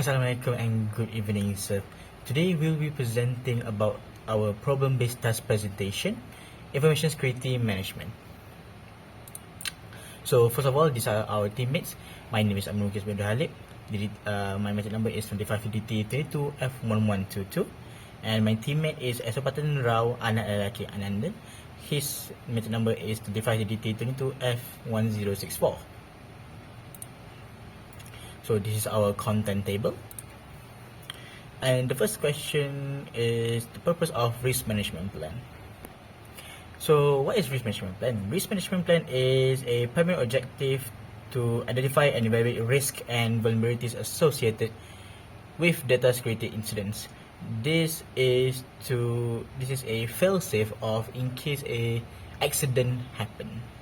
Assalamualaikum and good evening, sir. Today we'll be presenting about our problem-based task presentation, information security management. So first of all, these are our teammates. My name is Amrul Kisbin Halib. My message number is 25DT22F1122, and my teammate is Esopatan Rao Anak Lelaki Anandan. His message number is 25DT22F1064. So this is our content table. And the first question is the purpose of risk management plan. So what is risk management plan? Risk management plan is a primary objective to identify and evaluate risk and vulnerabilities associated with data security incidents. This is a fail-safe of in case a accident happen.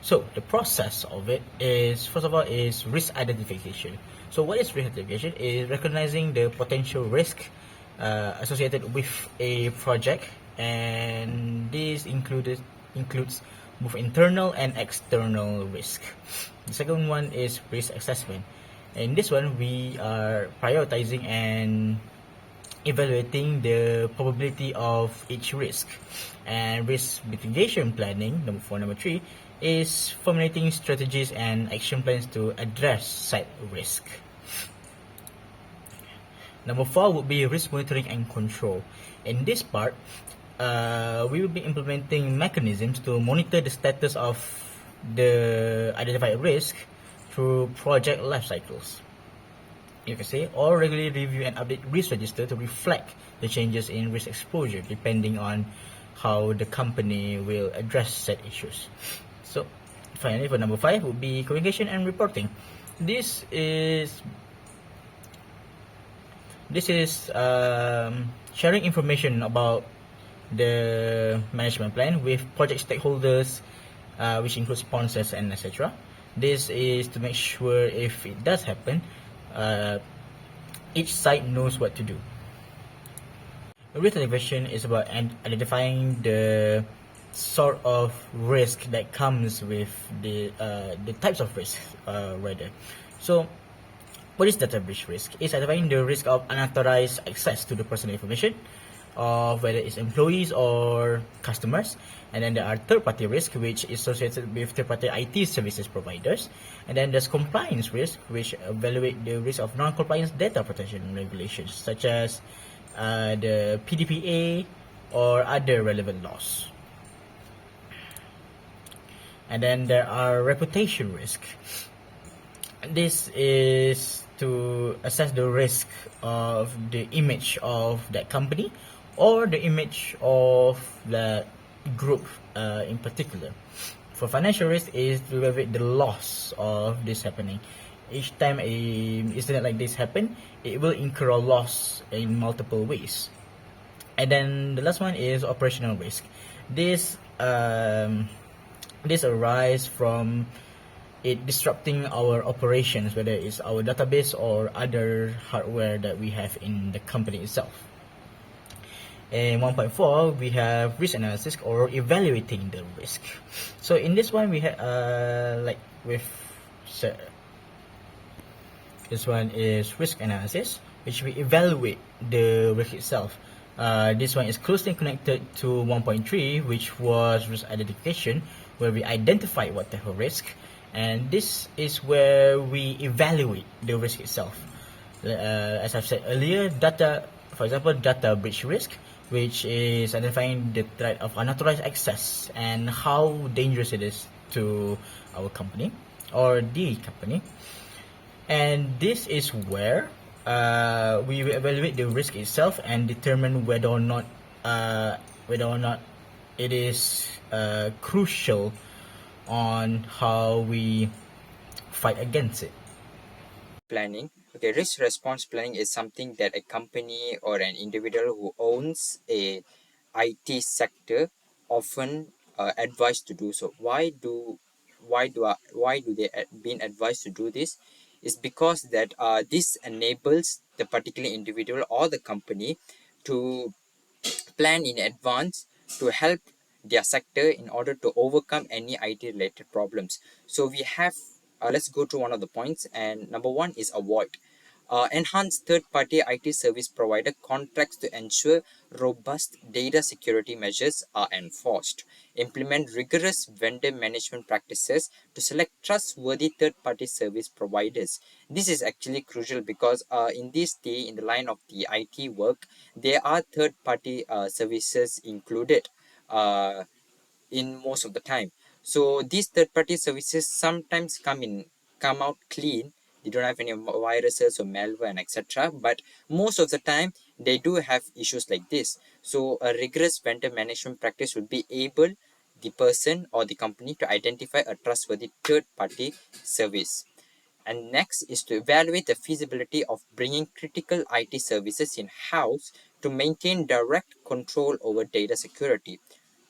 So the process of it is, first of all, is risk identification. So what is risk identification? Is recognizing the potential risk associated with a project, and this includes both internal and external risk. The second one is risk assessment. In this one, we are prioritizing and evaluating the probability of each risk. And risk mitigation planning, number 3, is formulating strategies and action plans to address site risk. Number 4 would be risk monitoring and control. In this part, we will be implementing mechanisms to monitor the status of the identified risk through project life cycles, you can say, or regularly review and update risk register to reflect the changes in risk exposure depending on how the company will address said issues. So finally, for number 5 would be communication and reporting. This is sharing information about the management plan with project stakeholders, which includes sponsors and etc. This is to make sure if it does happen, each site knows what to do. Risk identification is about identifying the sort of risk that comes with the types of risk rather. So what is data breach risk? It's identifying the risk of unauthorized access to the personal information of whether it's employees or customers. And then there are third-party risk, which is associated with third-party IT services providers. And then there's compliance risk, which evaluate the risk of non-compliance data protection regulations, such as the PDPA or other relevant laws. And then there are reputation risk. This is to assess the risk of the image of that company or the image of the group in particular. For financial risk is to evaluate the loss of this happening. Each time an incident like this happen, it will incur a loss in multiple ways. And then the last one is operational risk. This arises from it disrupting our operations, whether it's our database or other hardware that we have in the company itself. In 1.4, we have risk analysis or evaluating the risk. So in this one, we have this one is risk analysis, which we evaluate the risk itself. This one is closely connected to 1.3, which was risk identification, where we identify what type of risk, and this is where we evaluate the risk itself. As I've said earlier, for example, data breach risk, which is identifying the threat of unauthorized access and how dangerous it is to our company or the company. And this is where we evaluate the risk itself and determine whether or not it is crucial on how we fight against it. Planning. Okay, risk response planning is something that a company or an individual who owns a IT sector often advised to do so. Why do they been advised to do this? Is because that this enables the particular individual or the company to plan in advance to help their sector in order to overcome any IT related problems. So we have let's go to one of the points. And number one is avoid. Enhance third-party IT service provider contracts to ensure robust data security measures are enforced. Implement rigorous vendor management practices to select trustworthy third-party service providers. This is actually crucial because in this day, in the line of the IT work, there are third-party services included. In most of the time. So these third-party services sometimes come out clean. They don't have any viruses or malware and etc. But most of the time they do have issues like this. So a rigorous vendor management practice will be able the person or the company to identify a trustworthy third-party service. And next is to evaluate the feasibility of bringing critical IT services in-house to maintain direct control over data security.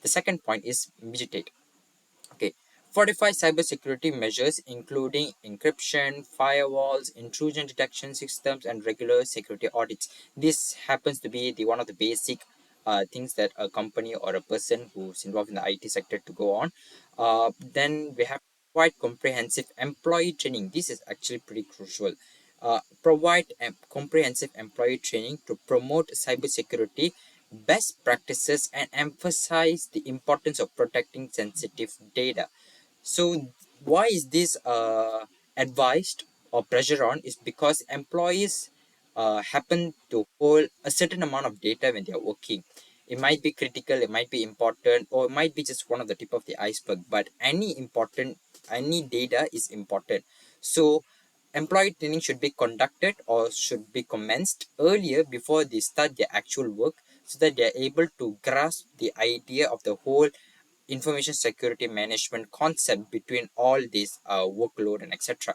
The second point is mitigate. Okay, fortify cybersecurity measures including encryption, firewalls, intrusion detection systems, and regular security audits. This happens to be the one of the basic things that a company or a person who's involved in the IT sector to go on. Then we have quite comprehensive employee training. This is actually pretty crucial. Provide comprehensive employee training to promote cybersecurity best practices and emphasize the importance of protecting sensitive data. So why is this advised or pressure on is because employees happen to hold a certain amount of data when they are working. It might be critical, it might be important, or it might be just one of the tip of the iceberg, but any data is important. So employee training should be conducted or should be commenced earlier before they start their actual work, so that they are able to grasp the idea of the whole information security management concept between all these workload and etc.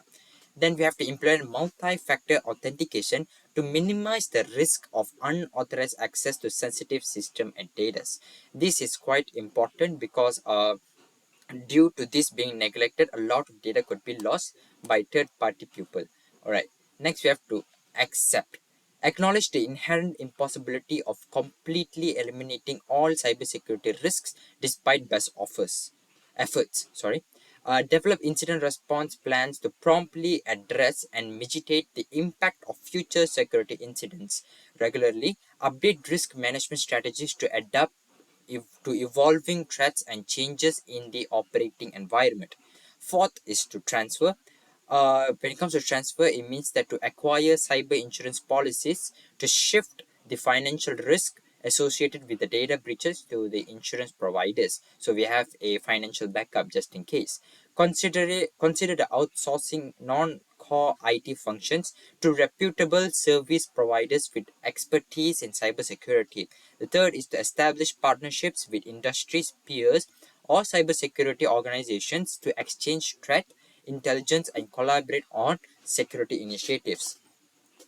Then we have to implement multi-factor authentication to minimize the risk of unauthorized access to sensitive system and data. This is quite important because due to this being neglected, a lot of data could be lost by third-party people. All right. Next, we have to accept. Acknowledge the inherent impossibility of completely eliminating all cybersecurity risks despite best efforts. Sorry. Develop incident response plans to promptly address and mitigate the impact of future security incidents. Regularly, update risk management strategies to adapt to evolving threats and changes in the operating environment. Fourth is to transfer. When it comes to transfer, it means that to acquire cyber insurance policies to shift the financial risk associated with the data breaches to the insurance providers. So we have a financial backup just in case. Consider the outsourcing non-core IT functions to reputable service providers with expertise in cybersecurity. The third is to establish partnerships with industry peers or cybersecurity organizations to exchange threat intelligence and collaborate on security initiatives.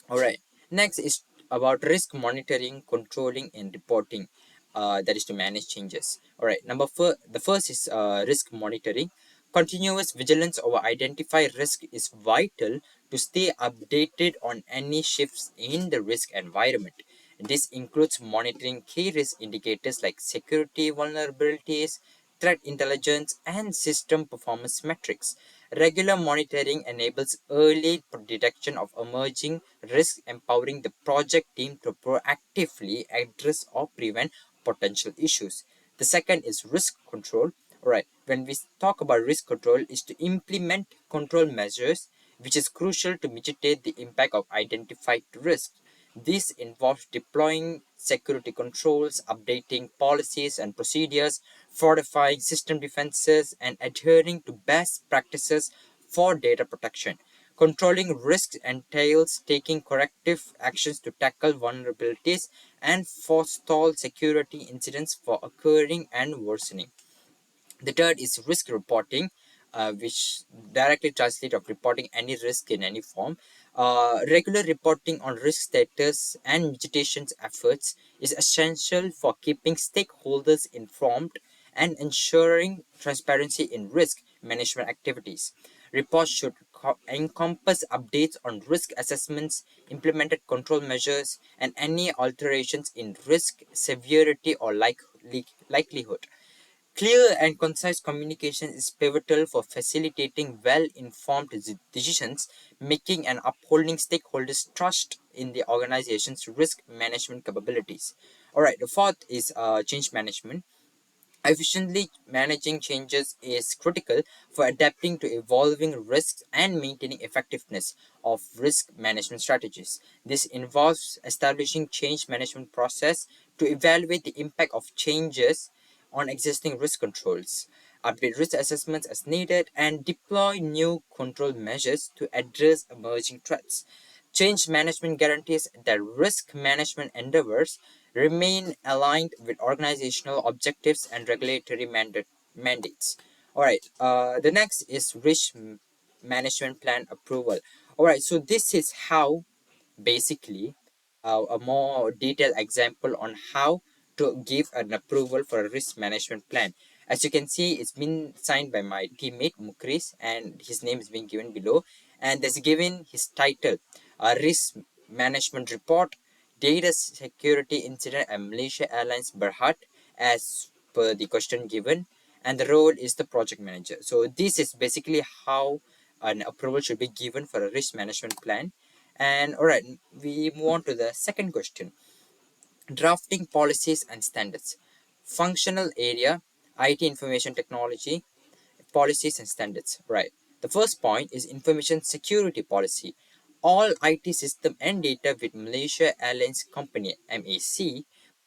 All right. Next is about risk monitoring, controlling, and reporting. That is to manage changes. All right. The first is risk monitoring. Continuous vigilance over identify risk is vital to stay updated on any shifts in the risk environment. This includes monitoring key risk indicators like security vulnerabilities, threat intelligence, and system performance metrics. Regular monitoring enables early detection of emerging risks, empowering the project team to proactively address or prevent potential issues. The second is risk control. Alright, when we talk about risk control, is to implement control measures which is crucial to mitigate the impact of identified risks. This involves deploying security controls, updating policies and procedures, fortifying system defenses, and adhering to best practices for data protection. Controlling risks entails taking corrective actions to tackle vulnerabilities and forestall security incidents from occurring and worsening. The third is risk reporting, which directly translates of reporting any risk in any form. Regular reporting on risk status and mitigation efforts is essential for keeping stakeholders informed and ensuring transparency in risk management activities. Reports should encompass updates on risk assessments, implemented control measures, and any alterations in risk severity or likelihood. Clear and concise communication is pivotal for facilitating well-informed decisions making and upholding stakeholders' trust in the organization's risk management capabilities. All right, the fourth is change management. Efficiently managing changes is critical for adapting to evolving risks and maintaining effectiveness of risk management strategies. This involves establishing change management process to evaluate the impact of changes on existing risk controls, update risk assessments as needed, and deploy new control measures to address emerging threats. Change management guarantees that risk management endeavors remain aligned with organizational objectives and regulatory mandates. All right, the next is management plan approval. All right, so this is how basically a more detailed example on how to give an approval for a risk management plan. As you can see, it's been signed by my teammate Mukris, and his name is being given below. And there's given his title, a risk management report, data security incident at Malaysia Airlines Berhad, as per the question given. And the role is the project manager. So this is basically how an approval should be given for a risk management plan. And all right, we move on to the second question. Drafting policies and standards. Functional area, IT information technology, policies and standards. Right. The first point is information security policy. All IT system and data with Malaysia Airlines Company MAC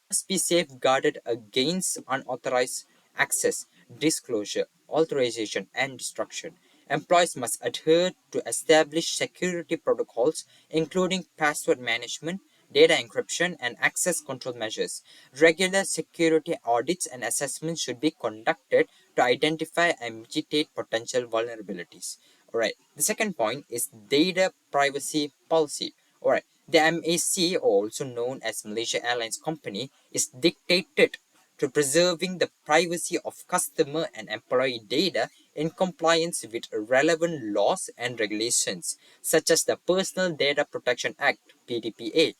must be safeguarded against unauthorized access, disclosure, authorization, and destruction. Employees must adhere to established security protocols, including password management, data encryption, and access control measures. Regular security audits and assessments should be conducted to identify and mitigate potential vulnerabilities. Alright, the second point is data privacy policy. Alright, the MAC, also known as Malaysia Airlines Company, is dictated to preserving the privacy of customer and employee data in compliance with relevant laws and regulations, such as the Personal Data Protection Act, PDPA.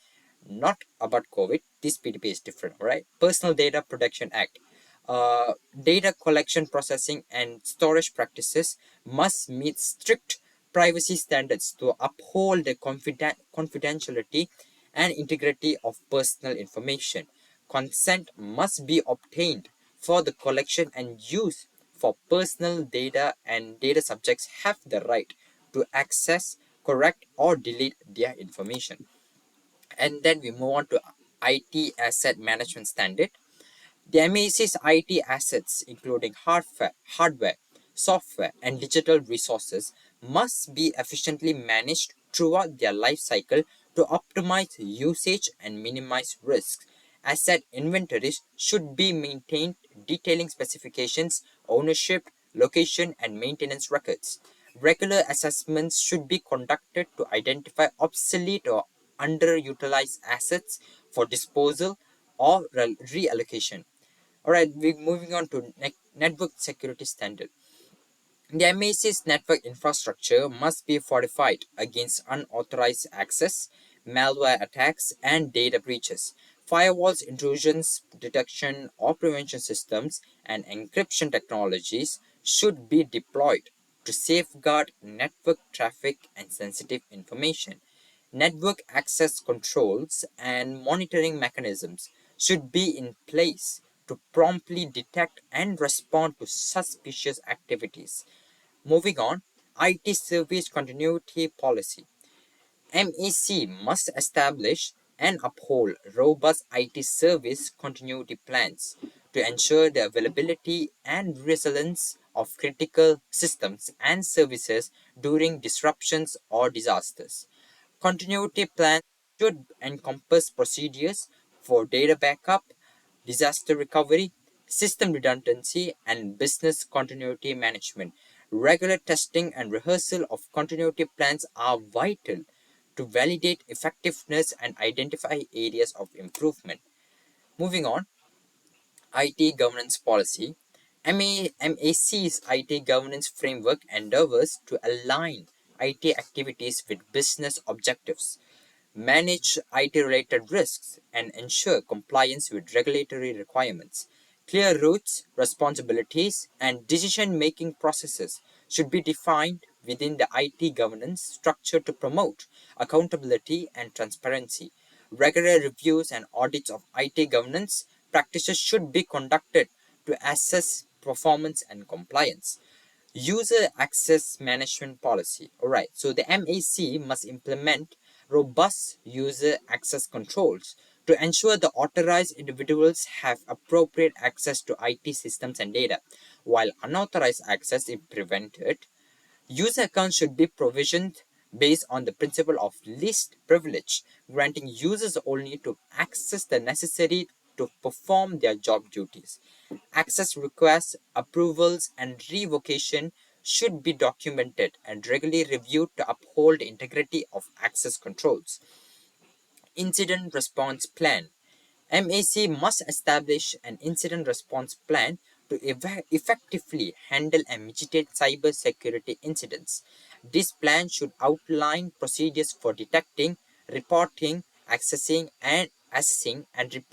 Not about COVID, this PDPA is different, right? Personal Data Protection Act. Data collection, processing, and storage practices must meet strict privacy standards to uphold the confidentiality and integrity of personal information. Consent must be obtained for the collection and use for personal data, and data subjects have the right to access, correct, or delete their information. And then we move on to IT asset management standard. The MAC's IT assets, including hardware, software, and digital resources, must be efficiently managed throughout their life cycle to optimize usage and minimize risks. Asset inventories should be maintained, detailing specifications, ownership, location, and maintenance records. Regular assessments should be conducted to identify obsolete or underutilized assets for disposal or reallocation. All right, we're moving on to network security standard. The MAC's network infrastructure must be fortified against unauthorized access, malware attacks, and data breaches. Firewalls, intrusions detection or prevention systems, and encryption technologies should be deployed to safeguard network traffic and sensitive information. Network access controls and monitoring mechanisms should be in place to promptly detect and respond to suspicious activities. Moving on, IT service continuity policy. MEC must establish and uphold robust IT service continuity plans to ensure the availability and resilience of critical systems and services during disruptions or disasters. Continuity plans should encompass procedures for data backup, disaster recovery, system redundancy, and business continuity management. Regular testing and rehearsal of continuity plans are vital to validate effectiveness and identify areas of improvement. Moving on, IT governance policy. MAC's IT governance framework endeavors to align IT activities with business objectives, manage IT related risks, and ensure compliance with regulatory requirements. Clear routes, responsibilities, and decision-making processes should be defined within the IT governance structure to promote accountability and transparency. Regular reviews and audits of IT governance practices should be conducted to assess performance and compliance. User access management policy. Alright, so the MAC must implement robust user access controls to ensure the authorized individuals have appropriate access to IT systems and data, while unauthorized access is prevented. User accounts should be provisioned based on the principle of least privilege, granting users only to access the necessary to perform their job duties. Access requests, approvals, and revocation should be documented and regularly reviewed to uphold the integrity of access controls. Incident Response Plan. MAC must establish an incident response plan to effectively handle and mitigate cybersecurity incidents. This plan should outline procedures for detecting, reporting, accessing, and assessing and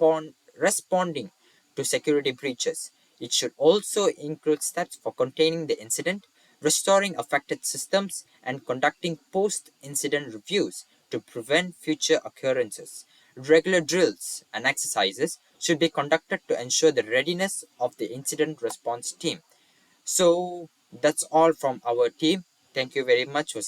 responding to security breaches. It should also include steps for containing the incident, restoring affected systems, and conducting post-incident reviews to prevent future occurrences. Regular drills and exercises should be conducted to ensure the readiness of the incident response team. So that's all from our team. Thank you very much for